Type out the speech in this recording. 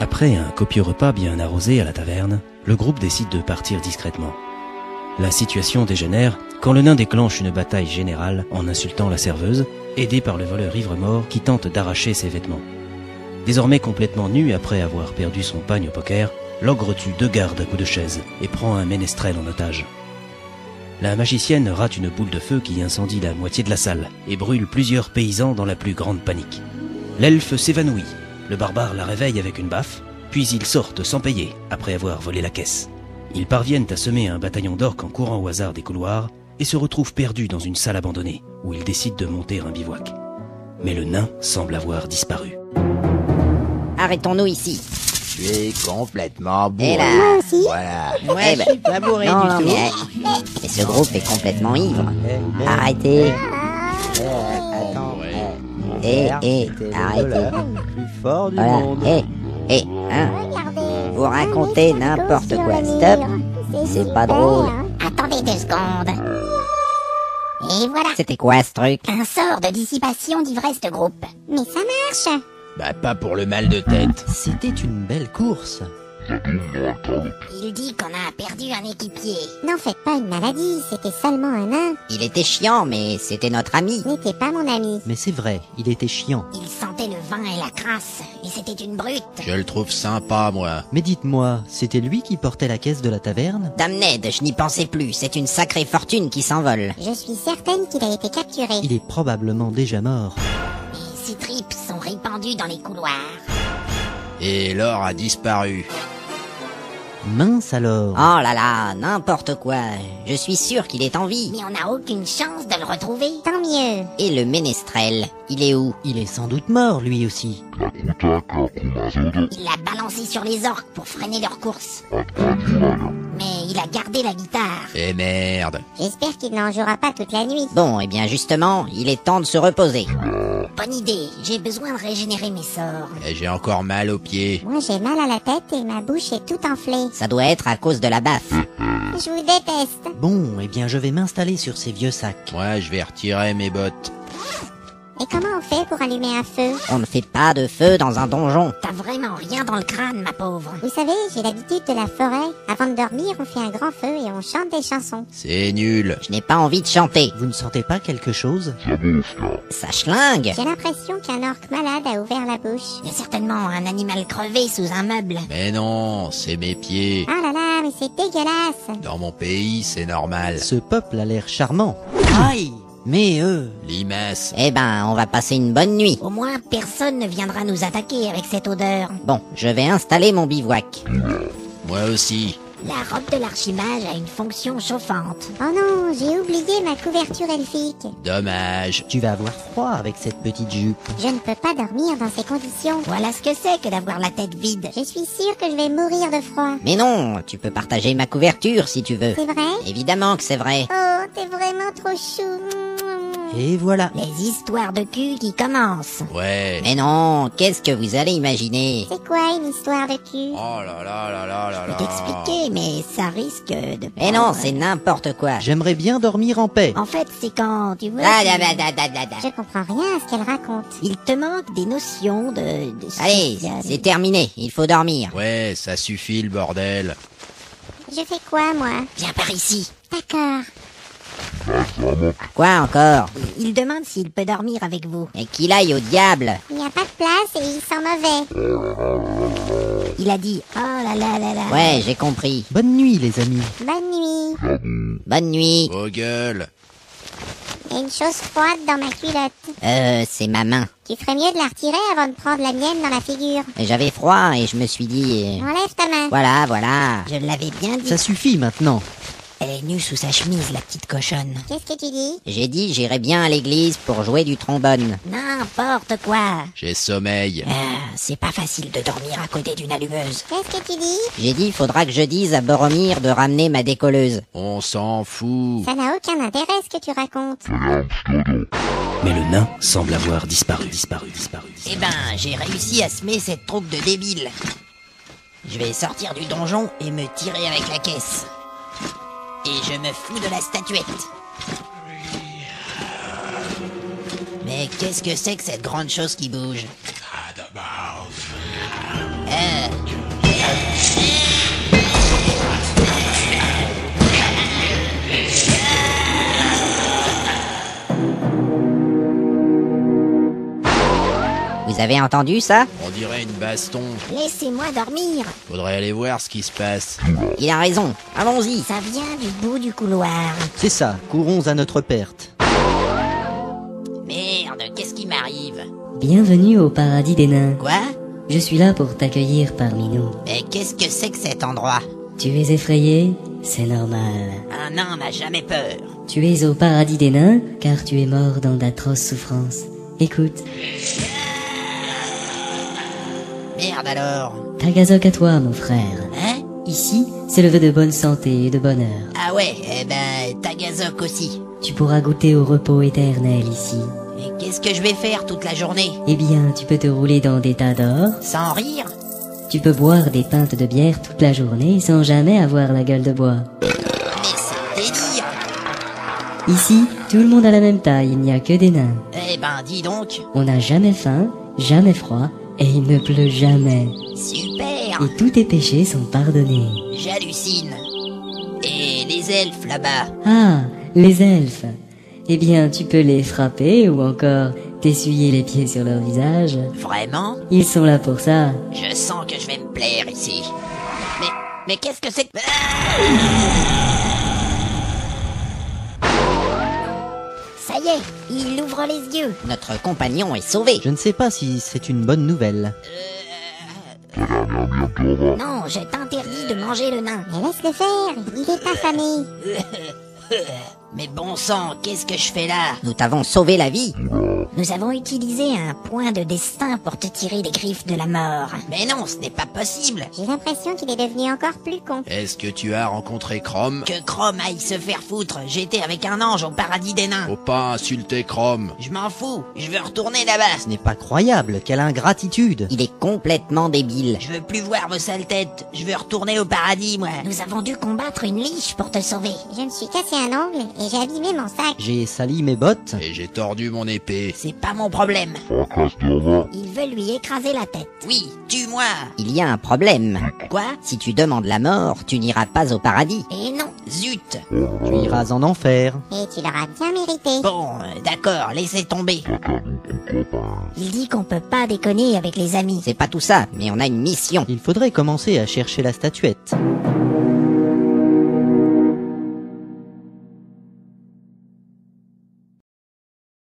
Après un copieux repas bien arrosé à la taverne, le groupe décide de partir discrètement. La situation dégénère quand le nain déclenche une bataille générale en insultant la serveuse, aidé par le voleur ivre-mort qui tente d'arracher ses vêtements. Désormais complètement nu après avoir perdu son pagne au poker, l'ogre tue 2 gardes à coups de chaise et prend un ménestrel en otage. La magicienne rate une boule de feu qui incendie la moitié de la salle et brûle plusieurs paysans dans la plus grande panique. L'elfe s'évanouit, le barbare la réveille avec une baffe, puis ils sortent sans payer après avoir volé la caisse. Ils parviennent à semer un bataillon d'orques en courant au hasard des couloirs et se retrouvent perdus dans une salle abandonnée où ils décident de monter un bivouac. Mais le nain semble avoir disparu. Arrêtons-nous ici. Tu es complètement bourré. Et là, Moi aussi. Voilà. moi je suis pas bourré non, du tout. Mais ce groupe est complètement ivre. Arrêtez. Attends, Arrêtez. le plus fort du Voilà. monde. Regardez. Vous racontez n'importe Sur quoi. le Stop. mur. C'est pas drôle. Attendez 2 secondes. Et voilà, C'était quoi ce truc? un sort de dissipation d'ivresse de groupe. Mais ça marche. Bah pas pour le mal de tête. C'était une belle course. Il dit qu'on a perdu un équipier. N'en faites pas une maladie, c'était seulement un nain. Il était chiant, mais c'était notre ami. Ce n'était pas mon ami. Mais c'est vrai, il était chiant. Il sentait le vin et la crasse, et c'était une brute. Je le trouve sympa, moi. Mais dites-moi, c'était lui qui portait la caisse de la taverne? Dame Ned, je n'y pensais plus. C'est une sacrée fortune qui s'envole. Je suis certaine qu'il a été capturé. Il est probablement déjà mort. Et ses tripes sont répandues dans les couloirs. Et l'or a disparu. Mince alors. Oh là là, n'importe quoi. Je suis sûr qu'il est en vie. Mais on n'a aucune chance de le retrouver. Tant mieux. Et le ménestrel, il est où? Il est sans doute mort lui aussi. Il l'a balancé sur les orques pour freiner leur course. Mais il a gardé la guitare. Et merde. J'espère qu'il n'en jouera pas toute la nuit. Bon, eh bien justement, il est temps de se reposer. Bonne idée, j'ai besoin de régénérer mes sorts. Et j'ai encore mal aux pieds. Moi j'ai mal à la tête et ma bouche est toute enflée. Ça doit être à cause de la baffe. Je vous déteste. Bon, eh bien je vais m'installer sur ces vieux sacs. Moi, je vais retirer mes bottes. Et comment on fait pour allumer un feu? On ne fait pas de feu dans un donjon. T'as vraiment rien dans le crâne, ma pauvre. Vous savez, j'ai l'habitude de la forêt. Avant de dormir, on fait un grand feu et on chante des chansons. C'est nul. Je n'ai pas envie de chanter. Vous ne sentez pas quelque chose? Ça schlingue. J'ai l'impression qu'un orque malade a ouvert la bouche. Il y a certainement un animal crevé sous un meuble. Mais non, c'est mes pieds. Ah là là, mais c'est dégueulasse. Dans mon pays, c'est normal. Ce peuple a l'air charmant. Aïe! Mais Limace. Eh ben, on va passer une bonne nuit. Au moins, personne ne viendra nous attaquer avec cette odeur. Bon, je vais installer mon bivouac. Moi aussi. La robe de l'archimage a une fonction chauffante. Oh non, j'ai oublié ma couverture elfique. Dommage. tu vas avoir froid avec cette petite jupe. Je ne peux pas dormir dans ces conditions. Voilà ce que c'est que d'avoir la tête vide. Je suis sûre que je vais mourir de froid. Mais non, tu peux partager ma couverture si tu veux. C'est vrai? Évidemment que c'est vrai. Oh, t'es vraiment trop chou. Et voilà. Les histoires de cul qui commencent. Ouais. Mais non, qu'est-ce que vous allez imaginer? C'est quoi une histoire de cul? Oh là là là là là Je là. peux t'expliquer, mais ça risque de... Mais non, c'est n'importe quoi. J'aimerais bien dormir en paix. En fait, c'est quand, tu vois... Je comprends rien à ce qu'elle raconte. Il te manque des notions de Allez, social. c'est terminé, il faut dormir. Ouais, ça suffit le bordel. Je fais quoi, moi? Viens par ici. D'accord. Quoi encore? Il demande s'il peut dormir avec vous. Et qu'il aille au diable. Il n'y a pas de place et il sent mauvais. Il a dit « Oh là là là là ». Ouais, j'ai compris. Bonne nuit les amis. Bonne nuit. Bonne nuit. Vos gueules. Il y a une chose froide dans ma culotte. C'est ma main. Tu ferais mieux de la retirer avant de prendre la mienne dans la figure. J'avais froid et je me suis dit... Enlève ta main. Voilà. Je l'avais bien dit. Ça suffit maintenant. Elle est nue sous sa chemise, la petite cochonne. Qu'est-ce que tu dis? J'ai dit j'irais bien à l'église pour jouer du trombone. N'importe quoi. J'ai sommeil. C'est pas facile de dormir à côté d'une allumeuse. Qu'est-ce que tu dis? J'ai dit faudra que je dise à Boromir de ramener ma décolleuse. On s'en fout. Ça n'a aucun intérêt ce que tu racontes. Mais le nain semble avoir disparu. Eh ben, j'ai réussi à semer cette troupe de débiles. Je vais sortir du donjon et me tirer avec la caisse. Et je me fous de la statuette. Mais qu'est-ce que c'est que cette grande chose qui bouge? Vous avez entendu ça? On dirait une baston. Laissez-moi dormir. Faudrait aller voir ce qui se passe. Il a raison, allons-y. Ça vient du bout du couloir. C'est ça, courons à notre perte. Merde, qu'est-ce qui m'arrive? Bienvenue au paradis des nains. Quoi? Je suis là pour t'accueillir parmi nous. Mais qu'est-ce que c'est que cet endroit? Tu es effrayé? C'est normal. Un nain n'a jamais peur. Tu es au paradis des nains car tu es mort dans d'atroces souffrances. Écoute, Merde alors. Tagazok à toi mon frère. Hein? Ici, c'est le vœu de bonne santé et de bonheur. Ah ouais, eh ben, Tagazok aussi. Tu pourras goûter au repos éternel ici. Mais qu'est-ce que je vais faire toute la journée? Eh bien, tu peux te rouler dans des tas d'or. Sans rire? Tu peux boire des pintes de bière toute la journée sans jamais avoir la gueule de bois. Mais c'est délire. Ici, tout le monde a la même taille, il n'y a que des nains. Eh ben, dis donc. On n'a jamais faim, jamais froid, et il ne pleut jamais. Super. Et tous tes péchés sont pardonnés. J'hallucine. Et les elfes là-bas? Ah, les elfes. Eh bien, tu peux les frapper ou encore t'essuyer les pieds sur leur visage. Vraiment? Ils sont là pour ça. Je sens que je vais me plaire ici. Mais qu'est-ce que c'est que... Ça y est, il ouvre les yeux. Notre compagnon est sauvé. Je ne sais pas si c'est une bonne nouvelle. Non, je t'interdis de manger le nain. Mais laisse-le faire, il est affamé. Mais bon sang, qu'est-ce que je fais là? Nous t'avons sauvé la vie. Nous avons utilisé un point de destin pour te tirer des griffes de la mort. Mais non, ce n'est pas possible. J'ai l'impression qu'il est devenu encore plus con. Est-ce que tu as rencontré Chrome? Que Chrome aille se faire foutre. J'étais avec un ange au paradis des nains. Faut pas insulter Chrome. Je m'en fous. Je veux retourner là-bas. Ce n'est pas croyable, quelle ingratitude. Il est complètement débile. Je veux plus voir vos sales têtes. Je veux retourner au paradis, moi. Nous avons dû combattre une liche pour te sauver. Je me suis cassé un ongle et j'ai abîmé mon sac. J'ai sali mes bottes. Et j'ai tordu mon épée. C'est pas mon problème. Il veut lui écraser la tête. Oui, tue-moi. Il y a un problème. Quoi? Si tu demandes la mort, tu n'iras pas au paradis. Et non, Zut. Tu iras en enfer. Et tu l'auras bien mérité. Bon, d'accord, laissez tomber. il dit qu'on peut pas déconner avec les amis. C'est pas tout ça, mais on a une mission. Il faudrait commencer à chercher la statuette.